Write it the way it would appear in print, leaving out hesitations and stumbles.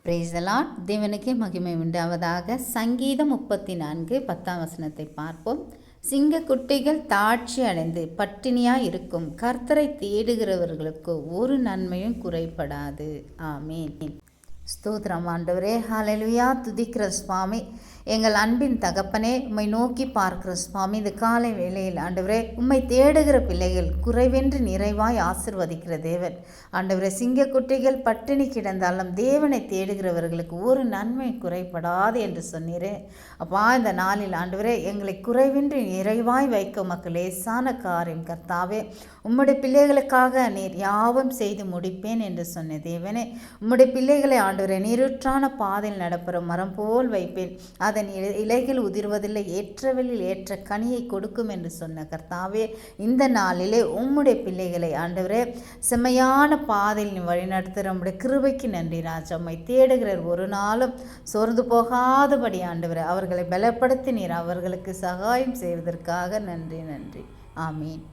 Praise the Lord. தேவனுக்கே மகிமை உண்டாவதாக. சங்கீதம் 34:10 பார்ப்போம். சிங்கக்குட்டிகள் தாட்சி அடைந்து பட்டினியாய் இருக்கும், கர்த்தரை தேடுகிறவர்களுக்கு ஒரு நன்மையும் குறைபடாது. ஆமேன். ஸ்தோத்திரம் ஆண்டவரே. ஹல்லேலூயா. துதிக்கிற சுவாமி, எங்கள் அன்பின் தகப்பனே, உம்மை நோக்கி பார்க்கிற சுவாமி, இந்த காலை வேளையில் ஆண்டவரே உம்மை தேடுகிற பிள்ளைகள் குறைவென்று நிறைவாய் ஆசிர்வதிக்கிற தேவன். ஆண்டவரே, சிங்கக்குட்டிகள் பட்டினி கிடந்தாலும் தேவனை தேடுகிறவர்களுக்கு ஒரு நன்மை குறைபடாது என்று சொன்னீரே. அப்பா, இந்த நாளில் ஆண்டவரே எங்களை குறைவின்றி நிறைவாய் வைக்க உமக்கு லேசான காரியம் கர்த்தாவே. உம்முடைய பிள்ளைகளுக்காக நீர் யாவும் செய்து முடிப்பேன் என்று சொன்ன தேவனே, உம்முடைய பிள்ளைகளை ஆண்டவரே நீருற்றான பாதையில் நடப்புற மரம் போல் வைப்பேன், அதன் இலைகள் உதிர்வதில்லை, ஏற்றவெளியில் ஏற்ற கனியை கொடுக்கும் என்று சொன்ன கர்த்தாவே, இந்த நாளிலே உம்முடைய பிள்ளைகளை ஆண்டவரே செம்மையான பாதையில் வழிநடத்துகிற உம்முடைய கிருபைக்கு நன்றி ராஜா. உம்மை தேடுகிற ஒரு நாளும் சோர்ந்து போகாதபடி ஆண்டவரே அவர்களை பலப்படுத்தி நீர் அவர்களுக்கு சகாயம் செய்வதற்காக நன்றி. ஆமீன்.